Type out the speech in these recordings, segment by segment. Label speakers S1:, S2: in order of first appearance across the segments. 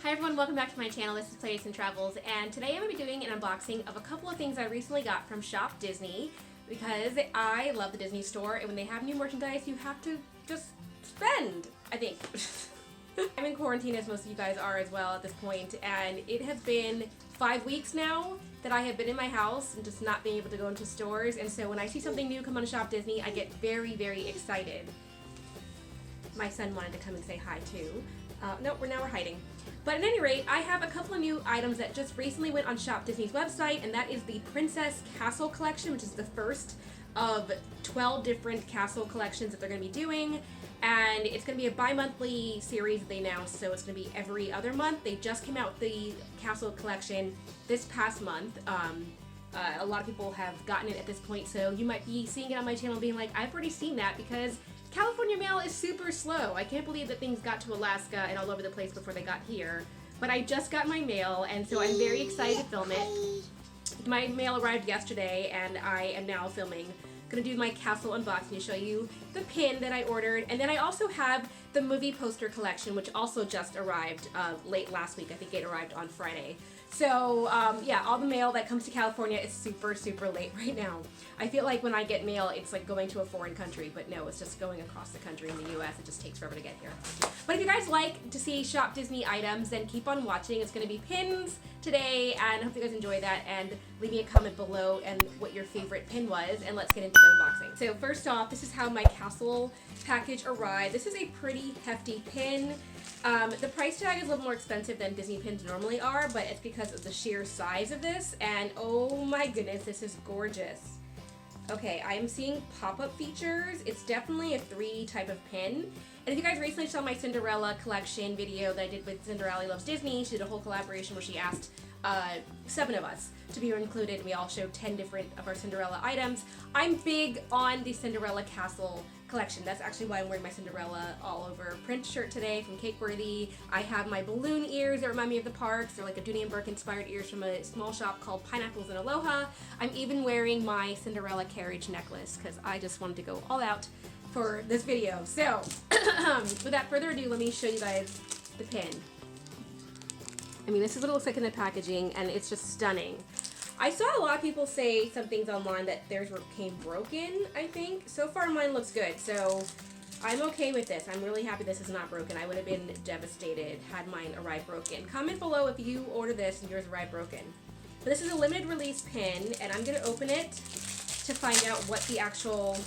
S1: Hi everyone, welcome back to my channel. This is Playdates and Travels, and today I'm going to be doing an unboxing of a couple of things I recently got from ShopDisney because I love the Disney store, and when they have new merchandise you have to just spend, I think. I'm in quarantine, as most of you guys are as well at this point, and it has been 5 weeks now that I have been in my house and just not being able to go into stores, and so when I see something new come on ShopDisney I get very, very excited. My son wanted to come and say hi too. No, we're hiding. But at any rate, I have a couple of new items that just recently went on ShopDisney's website, and that is the Princess Castle Collection, which is the first of 12 different castle collections that they're going to be doing. And it's going to be a bi-monthly series that they announced, so it's going to be every other month. They just came out with the castle collection this past month. A lot of people have gotten it at this point, so you might be seeing it on my channel being like, I've already seen that, because California mail is super slow. I can't believe that things got to Alaska and all over the place before they got here. But I just got my mail, and so I'm very excited to film it. My mail arrived yesterday, and I am now filming. I'm gonna do my castle unboxing to show you the pin that I ordered, and then I also have the movie poster collection, which also just arrived late last week. I think it arrived on Friday. So yeah, all the mail that comes to California is super, super late right now. I feel like when I get mail, it's like going to a foreign country, but no, it's just going across the country in the US. It just takes forever to get here. But if you guys like to see ShopDisney items, then keep on watching. It's going to be pins today, and I hope you guys enjoy that, and leave me a comment below and what your favorite pin was, and let's get into the unboxing. So first off, this is how my castle package arrived. This is a pretty hefty pin. The price tag is a little more expensive than Disney pins normally are, but it's because of the sheer size of this, and oh my goodness, this is gorgeous. Okay, I'm seeing pop-up features. It's definitely a 3 type of pin. And if you guys recently saw my Cinderella collection video that I did with Cinderella Loves Disney, she did a whole collaboration where she asked 7 of us to be included. We all showed 10 different of our Cinderella items. I'm big on the Cinderella Castle collection. That's actually why I'm wearing my Cinderella all over print shirt today from Cakeworthy. I have my balloon ears that remind me of the parks. They're like a Dooney and Burke inspired ears from a small shop called Pineapples in Aloha. I'm even wearing my Cinderella carriage necklace because I just wanted to go all out for this video. So without further ado, let me show you guys the pin. I mean, this is what it looks like in the packaging, and it's just stunning. I saw a lot of people say some things online that theirs came broken, I think. So far, mine looks good, so I'm okay with this. I'm really happy this is not broken. I would have been devastated had mine arrived broken. Comment below if you order this and yours arrived broken. But this is a limited release pin, and I'm going to open it to find out what the actual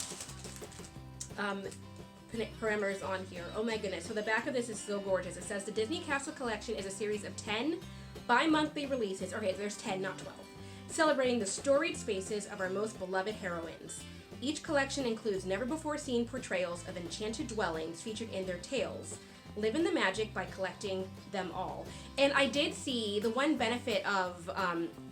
S1: parameters on here. Oh my goodness. So the back of this is so gorgeous. It says the Disney Castle Collection is a series of 10 bi-monthly releases. Okay, there's 10, not 12. Celebrating the storied spaces of our most beloved heroines. Each collection includes never-before-seen portrayals of enchanted dwellings featured in their tales. Live in the magic by collecting them all. And I did see the one benefit of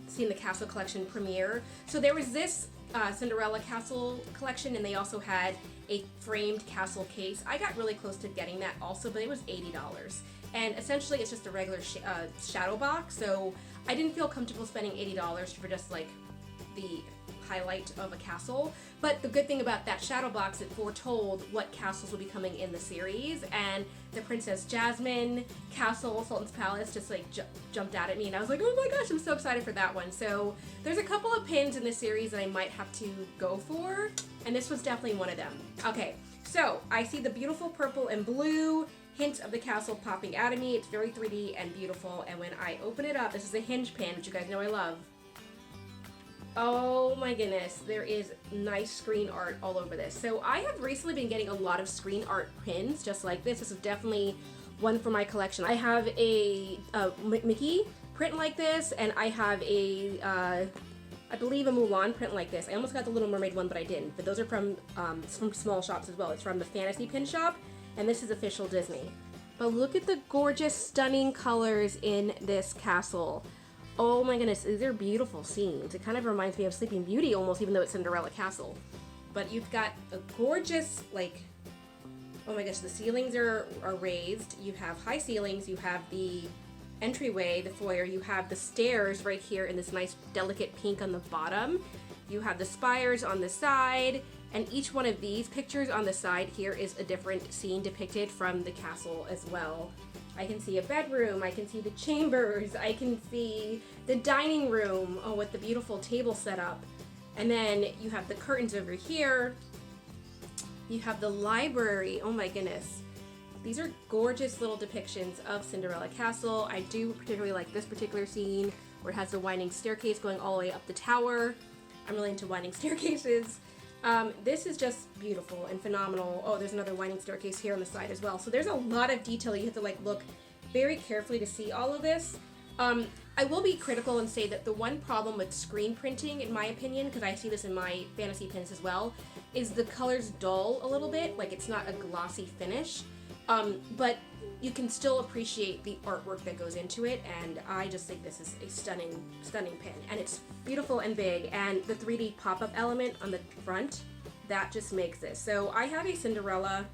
S1: seeing the Castle Collection premiere. So there was this Cinderella Castle Collection, and they also had a framed castle case. I got really close to getting that also, but it was $80. And essentially it's just a regular shadow box, so I didn't feel comfortable spending $80 for just like the highlight of a castle. But the good thing about that shadow box, it foretold what castles will be coming in the series, and the Princess Jasmine Castle, Sultan's Palace, just like jumped out at me, and I was like, oh my gosh, I'm so excited for that one. So there's a couple of pins in this series that I might have to go for, and this was definitely one of them. Okay, so I see the beautiful purple and blue hint of the castle popping out of me. It's very 3D and beautiful, and when I open it up, this is a hinge pin, which you guys know I love. Oh my goodness, there is nice screen art all over this. So I have recently been getting a lot of screen art pins just like this. This is definitely one for my collection. I have a Mickey print like this, and I have a I believe a Mulan print like this. I almost got the Little Mermaid one, but I didn't. But those are from small shops as well. It's from the Fantasy Pin Shop, and this is official Disney. But look at the gorgeous, stunning colors in this castle. Oh my goodness, these are beautiful scenes. It kind of reminds me of Sleeping Beauty almost, even though it's Cinderella Castle. But you've got a gorgeous, like, oh my gosh, the ceilings are raised. You have high ceilings, you have the entryway, the foyer, you have the stairs right here in this nice delicate pink on the bottom. You have the spires on the side, and each one of these pictures on the side here is a different scene depicted from the castle as well. I can see a bedroom, I can see the chambers, I can see the dining room, oh, with the beautiful table set up. And then you have the curtains over here. You have the library, oh my goodness. These are gorgeous little depictions of Cinderella Castle. I do particularly like this particular scene where it has the winding staircase going all the way up the tower. I'm really into winding staircases. This is just beautiful and phenomenal. Oh, there's another winding staircase here on the side as well. So there's a lot of detail. You have to like look very carefully to see all of this. I will be critical and say that the one problem with screen printing, in my opinion, because I see this in my fantasy pins as well, is the colors dull a little bit. Like it's not a glossy finish. But you can still appreciate the artwork that goes into it, and I just think this is a stunning, stunning pin. And it's beautiful and big, and the 3D pop-up element on the front, that just makes this. So I have a Cinderella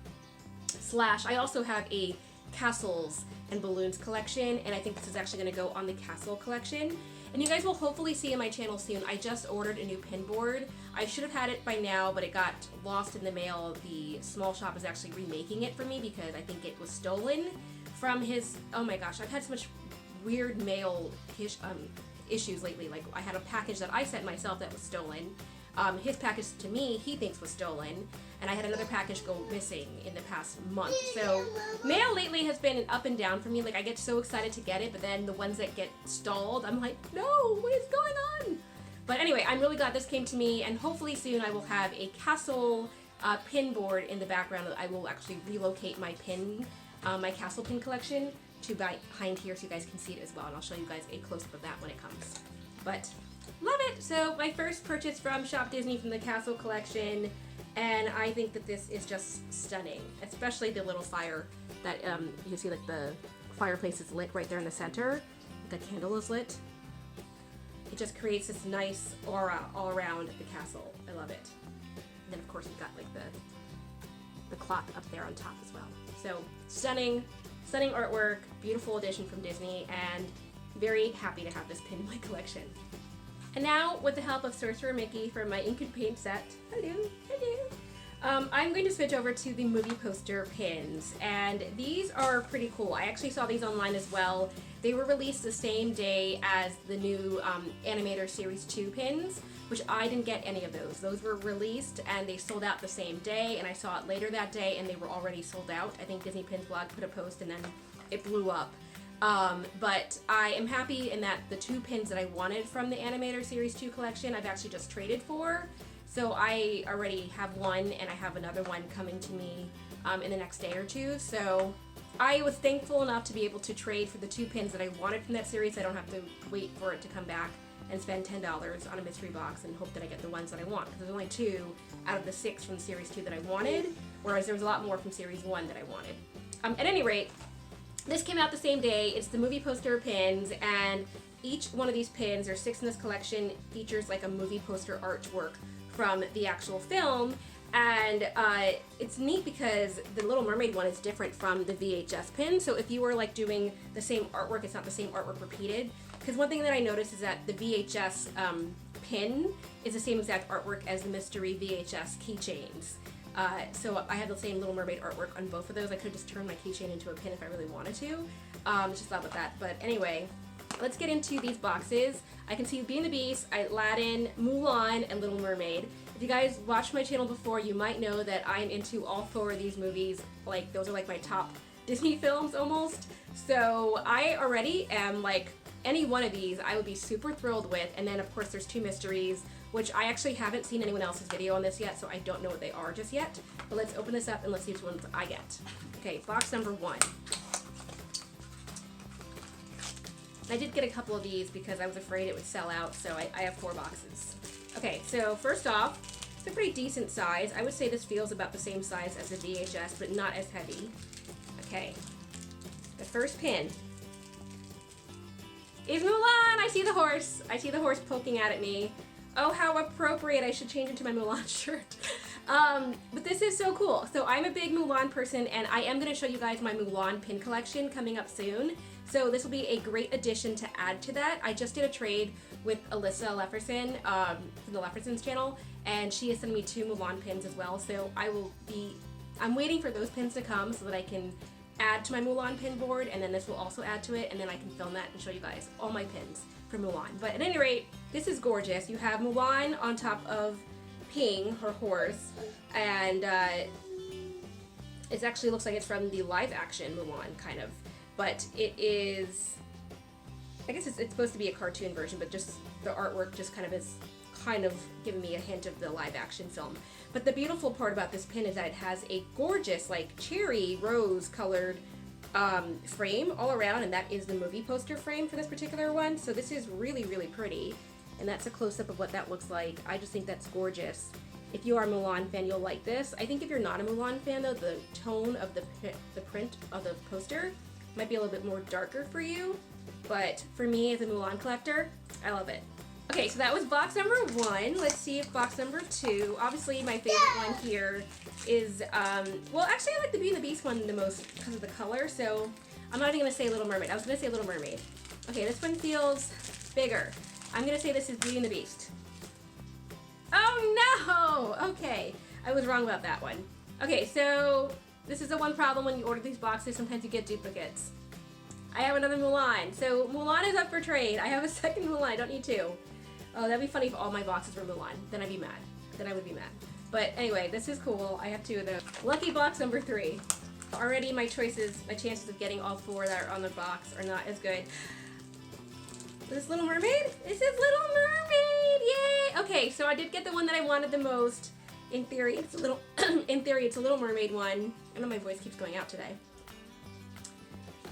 S1: / I also have a Castles and Balloons collection, and I think this is actually going to go on the Castle collection. And you guys will hopefully see on my channel soon, I just ordered a new pin board. I should have had it by now, but it got lost in the mail. The small shop is actually remaking it for me because I think it was stolen from his, oh my gosh, I've had so much weird mail issues lately. Like I had a package that I sent myself that was stolen. His package to me, he thinks was stolen, and I had another package go missing in the past month. So mail lately has been up and down for me. Like I get so excited to get it, but then the ones that get stalled, I'm like, no, what is going on? But anyway, I'm really glad this came to me, and hopefully soon I will have a Castle pin board in the background. I will actually relocate my pin, my Castle pin collection to behind here so you guys can see it as well, and I'll show you guys a close-up of that when it comes. But love it! So my first purchase from ShopDisney from the Castle collection, and I think that this is just stunning, especially the little fire that you can see, like the fireplace is lit right there in the center. The candle is lit. It just creates this nice aura all around the castle. I love it. And then of course you've got like the clock up there on top as well. So stunning, stunning artwork, beautiful addition from Disney, and very happy to have this pin in my collection. And now, with the help of Sorcerer Mickey from my ink and paint set, I'm going to switch over to the movie poster pins, and these are pretty cool. I actually saw these online as well. They were released the same day as the new Animator Series 2 pins, which I didn't get any of those. Those were released and they sold out the same day, and I saw it later that day and they were already sold out. I think Disney Pins blog put a post and then it blew up. But I am happy in that the 2 pins that I wanted from the Animator Series 2 collection, I've actually just traded for. So I already have one, and I have another one coming to me in the next day or two. So I was thankful enough to be able to trade for the 2 pins that I wanted from that series. I don't have to wait for it to come back and spend $10 on a mystery box and hope that I get the ones that I want. Because there's only 2 out of the 6 from Series 2 that I wanted, whereas there was a lot more from Series 1 that I wanted. At any rate, this came out the same day. It's the movie poster pins, and each one of these pins, there's 6 in this collection, features like a movie poster artwork from the actual film. And it's neat because the Little Mermaid one is different from the VHS pin. So if you were like doing the same artwork, it's not the same artwork repeated. Because one thing that I noticed is that the VHS pin is the same exact artwork as the mystery VHS keychains. So I have the same Little Mermaid artwork on both of those. I could just turn my keychain into a pin if I really wanted to. Just thought about that. But anyway, let's get into these boxes. I can see Beauty and the Beast, Aladdin, Mulan, and Little Mermaid. If you guys watched my channel before, you might know that I'm into all 4 of these movies. Like, those are like my top Disney films almost. So I already am like, any one of these I would be super thrilled with. And then of course there's 2 mysteries, which I actually haven't seen anyone else's video on this yet, so I don't know what they are just yet. But let's open this up and let's see which ones I get. Okay, box number 1. I did get a couple of these because I was afraid it would sell out, so I have 4 boxes. Okay, so first off, it's a pretty decent size. I would say this feels about the same size as the VHS, but not as heavy. Okay, the first pin is Mulan! I see the horse! I see the horse poking out at me. Oh, how appropriate! I should change into my Mulan shirt. But this is so cool. So I'm a big Mulan person, and I am going to show you guys my Mulan pin collection coming up soon. So this will be a great addition to add to that. I just did a trade with Alyssa Lefferson from the Leffersons channel, and she is sending me 2 Mulan pins as well. So I'm waiting for those pins to come so that I can add to my Mulan pin board, and then this will also add to it, and then I can film that and show you guys all my pins for Mulan. But at any rate, this is gorgeous. You have Mulan on top of Ping, her horse, and it actually looks like it's from the live action Mulan, kind of. But it is, I guess it's supposed to be a cartoon version, but just the artwork just kind of is giving me a hint of the live action film. But the beautiful part about this pin is that it has a gorgeous, like, cherry rose colored frame all around, and that is the movie poster frame for this particular one. So this is really, really pretty, and that's a close-up of what that looks like. I just think that's gorgeous. If you are a Mulan fan, you'll like this. I think if you're not a Mulan fan, though, the tone of the print of the poster might be a little bit more darker for you, but for me as a Mulan collector, I love it. Okay, so that was box number 1. Let's see if box number 2, obviously my favorite one here is, well, actually I like the Beauty and the Beast one the most because of the color, so I'm not even going to say Little Mermaid. I was going to say Little Mermaid. Okay, this one feels bigger. I'm going to say this is Beauty and the Beast. Oh no! Okay, I was wrong about that one. Okay, so this is the one problem when you order these boxes, sometimes you get duplicates. I have another Mulan. So Mulan is up for trade. I have a second Mulan, I don't need 2. Oh, that'd be funny if all my boxes were Mulan. Then I'd be mad. Then I would be mad. But anyway, this is cool. I have 2 of those. Lucky box number 3. Already my chances of getting all 4 that are on the box are not as good. This Little Mermaid? This is Little Mermaid! Yay! Okay, so I did get the one that I wanted the most. In theory, it's a little it's a Little Mermaid one. I know my voice keeps going out today.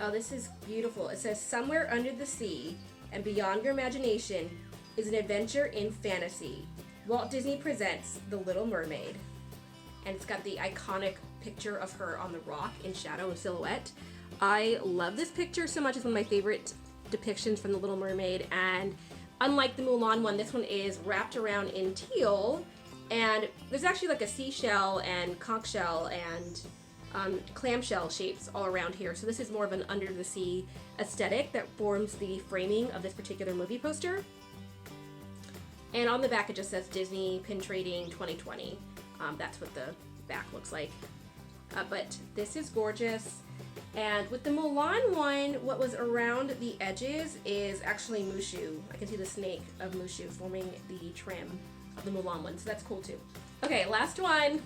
S1: Oh, this is beautiful. It says, "Somewhere under the sea and beyond your imagination is an adventure in fantasy. Walt Disney presents The Little Mermaid." And it's got the iconic picture of her on the rock in shadow and silhouette. I love this picture so much. It's one of my favorite depictions from The Little Mermaid, and unlike the Mulan one, this one is wrapped around in teal, and there's actually like a seashell and conch shell and clamshell shapes all around here. So this is more of an under the sea aesthetic that forms the framing of this particular movie poster. And on the back it just says Disney Pin Trading 2020. That's what the back looks like. But this is gorgeous. And with the Mulan one, what was around the edges is actually Mushu. I can see the snake of Mushu forming the trim of the Mulan one, so that's cool too. Okay, last one.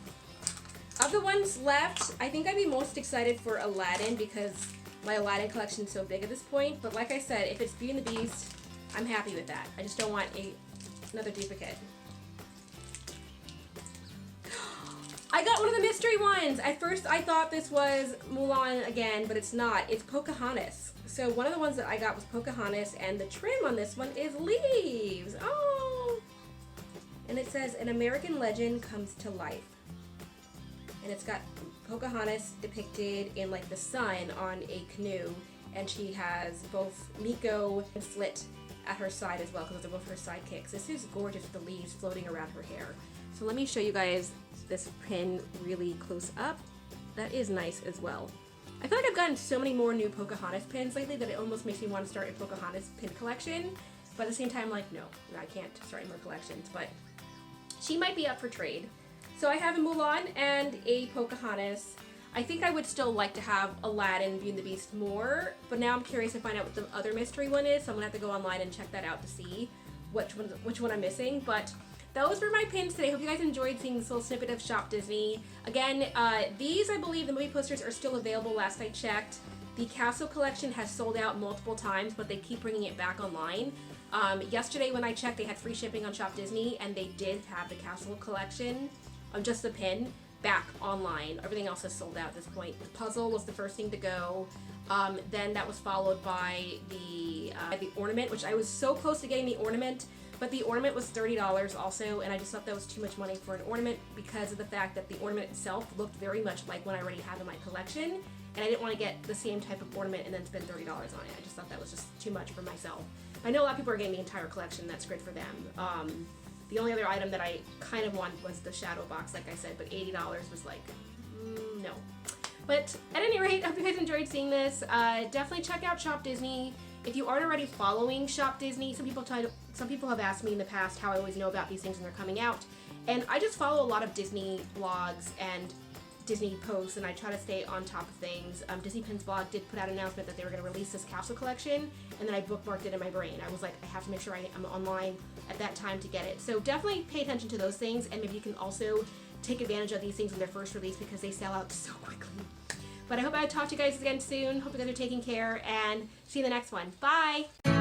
S1: Of the ones left, I think I'd be most excited for Aladdin because my Aladdin collection is so big at this point. But like I said, if it's Beauty and the Beast, I'm happy with that. I just don't want another duplicate. I got one of the mystery ones! At first I thought this was Mulan again, but it's not. It's Pocahontas. So one of the ones that I got was Pocahontas, and the trim on this one is leaves. Oh! And it says, "An American legend comes to life." And it's got Pocahontas depicted in like the sun on a canoe, and she has both Miko and Flit at her side as well because they're both her sidekicks. This is gorgeous with the leaves floating around her hair. So let me show you guys this pin really close up. That is nice as well. I feel like I've gotten so many more new Pocahontas pins lately that it almost makes me want to start a Pocahontas pin collection. But at the same time, like, no, I can't start any more collections. But she might be up for trade. So I have a Mulan and a Pocahontas. I think I would still like to have Aladdin, Beauty and the Beast more, but now I'm curious to find out what the other mystery one is, so I'm gonna have to go online and check that out to see which one I'm missing. But those were my pins today. Hope you guys enjoyed seeing this little snippet of Shop Disney. Again, these, I believe, the movie posters are still available last I checked. The Castle collection has sold out multiple times, but they keep bringing it back online. Yesterday when I checked, they had free shipping on Shop Disney, and they did have the Castle collection, just the pin, back online. Everything else is sold out at this point. The puzzle was the first thing to go. Then that was followed by the ornament, which I was so close to getting the ornament, but the ornament was $30 also, and I just thought that was too much money for an ornament because of the fact that the ornament itself looked very much like one I already have in my collection, and I didn't want to get the same type of ornament and then spend $30 on it. I just thought that was just too much for myself. I know a lot of people are getting the entire collection. That's great for them. The only other item that I kind of wanted was the shadow box, like I said, but $80 was like, no. But at any rate, I hope you guys enjoyed seeing this. Definitely check out Shop Disney. If you aren't already following Shop Disney, some people have asked me in the past how I always know about these things when they're coming out. And I just follow a lot of Disney blogs, and Disney posts and I try to stay on top of things. Disney Pins blog did put out an announcement that they were going to release this capsule collection, and then I bookmarked it in my brain. I was like, I have to make sure I'm online at that time to get it. So definitely pay attention to those things, and maybe you can also take advantage of these things when they're first released because they sell out so quickly. But I hope I talk to you guys again soon. Hope you guys are taking care, and see you in the next one. Bye!